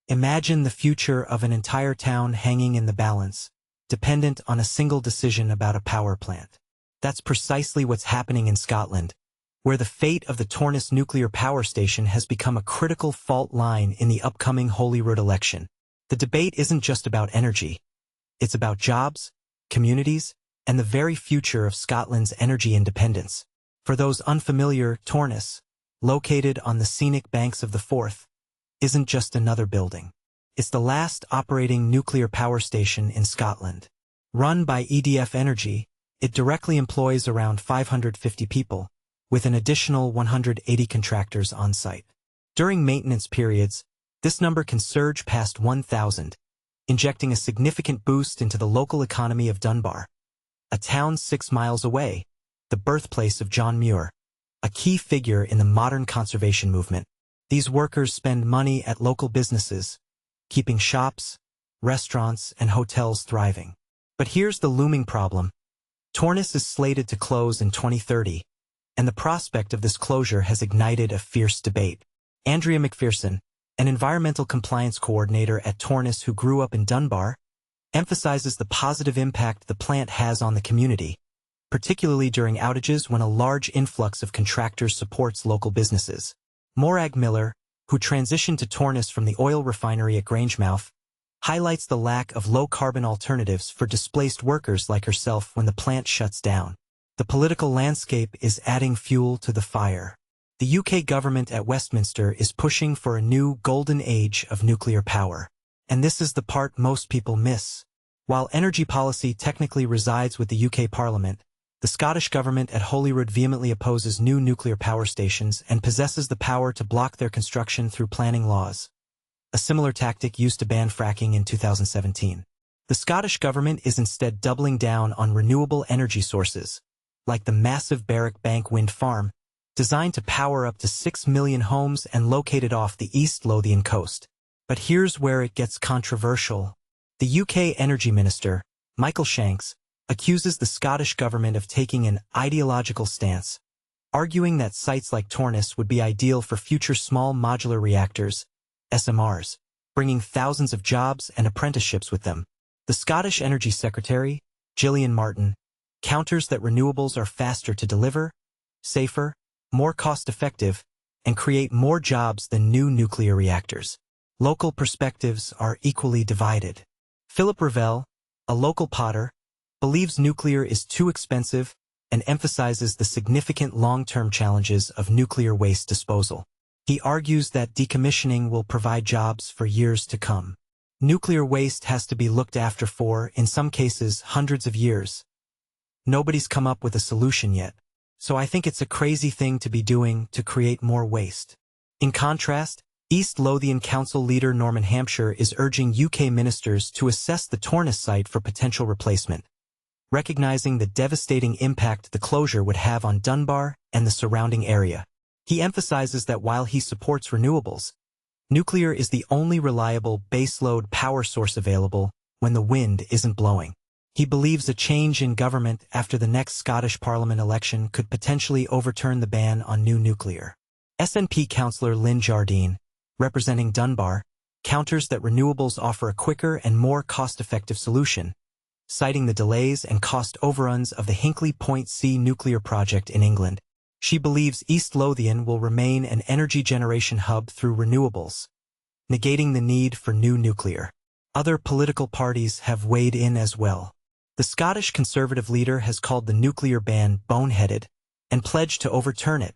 Imagine the future of an entire town hanging in the balance, dependent on a single decision about a power plant. That's precisely what's happening in Scotland, where the fate of the Torness nuclear power station has become a critical fault line in the upcoming Holyrood election. The debate isn't just about energy. It's about jobs, communities, and the very future of Scotland's energy independence. For those unfamiliar, Torness, located on the scenic banks of the Forth, isn't just another building. It's the last operating nuclear power station in Scotland. Run by EDF Energy, it directly employs around 550 people, with an additional 180 contractors on site. During maintenance periods, this number can surge past 1,000, injecting a significant boost into the local economy of Dunbar, a town 6 miles away, the birthplace of John Muir, a key figure in the modern conservation movement. These workers spend money at local businesses, keeping shops, restaurants, and hotels thriving. But here's the looming problem. Torness is slated to close in 2030, and the prospect of this closure has ignited a fierce debate. Andrea McPherson, an environmental compliance coordinator at Torness who grew up in Dunbar, emphasizes the positive impact the plant has on the community, particularly during outages when a large influx of contractors supports local businesses. Morag Miller, who transitioned to Torness from the oil refinery at Grangemouth, highlights the lack of low-carbon alternatives for displaced workers like herself when the plant shuts down. The political landscape is adding fuel to the fire. The UK government at Westminster is pushing for a new golden age of nuclear power. And this is the part most people miss. While energy policy technically resides with the UK Parliament, the Scottish government at Holyrood vehemently opposes new nuclear power stations and possesses the power to block their construction through planning laws. A similar tactic used to ban fracking in 2017. The Scottish government is instead doubling down on renewable energy sources, like the massive Berwick Bank wind farm, designed to power up to 6 million homes and located off the East Lothian coast. But here's where it gets controversial. The UK Energy Minister, Michael Shanks, accuses the Scottish government of taking an ideological stance, arguing that sites like Torness would be ideal for future small modular reactors, SMRs, bringing thousands of jobs and apprenticeships with them. The Scottish Energy Secretary, Gillian Martin, counters that renewables are faster to deliver, safer, more cost-effective, and create more jobs than new nuclear reactors. Local perspectives are equally divided. Philip Revell, a local potter, believes nuclear is too expensive and emphasizes the significant long-term challenges of nuclear waste disposal. He argues that decommissioning will provide jobs for years to come. Nuclear waste has to be looked after for, in some cases, hundreds of years. Nobody's come up with a solution yet, so I think it's a crazy thing to be doing to create more waste. In contrast, East Lothian Council leader Norman Hampshire is urging UK ministers to assess the Torness site for potential replacement, recognizing the devastating impact the closure would have on Dunbar and the surrounding area. He emphasizes that while he supports renewables, nuclear is the only reliable baseload power source available when the wind isn't blowing. He believes a change in government after the next Scottish Parliament election could potentially overturn the ban on new nuclear. SNP councillor Lynn Jardine, representing Dunbar, counters that renewables offer a quicker and more cost-effective solution, citing the delays and cost overruns of the Hinkley Point C nuclear project in England. She believes East Lothian will remain an energy generation hub through renewables, negating the need for new nuclear. Other political parties have weighed in as well. The Scottish Conservative leader has called the nuclear ban boneheaded and pledged to overturn it,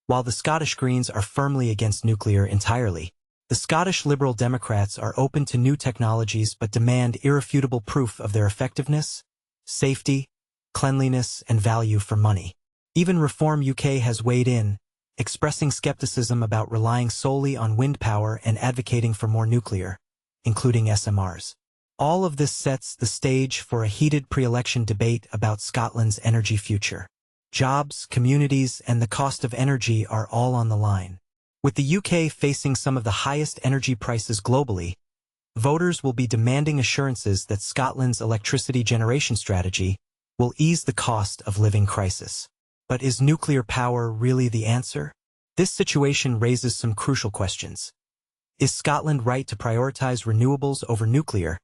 while the Scottish Greens are firmly against nuclear entirely. The Scottish Liberal Democrats are open to new technologies but demand irrefutable proof of their effectiveness, safety, cleanliness, and value for money. Even Reform UK has weighed in, expressing skepticism about relying solely on wind power and advocating for more nuclear, including SMRs. All of this sets the stage for a heated pre-election debate about Scotland's energy future. Jobs, communities, and the cost of energy are all on the line. With the UK facing some of the highest energy prices globally, voters will be demanding assurances that Scotland's electricity generation strategy will ease the cost of living crisis. But is nuclear power really the answer? This situation raises some crucial questions. Is Scotland right to prioritize renewables over nuclear,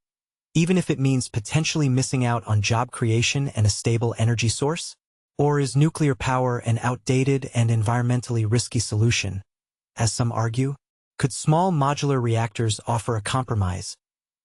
even if it means potentially missing out on job creation and a stable energy source? Or is nuclear power an outdated and environmentally risky solution, as some argue? Could small modular reactors offer a compromise,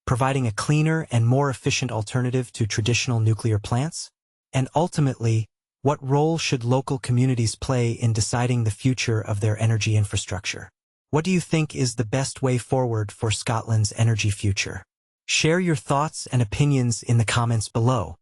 providing a cleaner and more efficient alternative to traditional nuclear plants? And ultimately, what role should local communities play in deciding the future of their energy infrastructure? What do you think is the best way forward for Scotland's energy future? Share your thoughts and opinions in the comments below.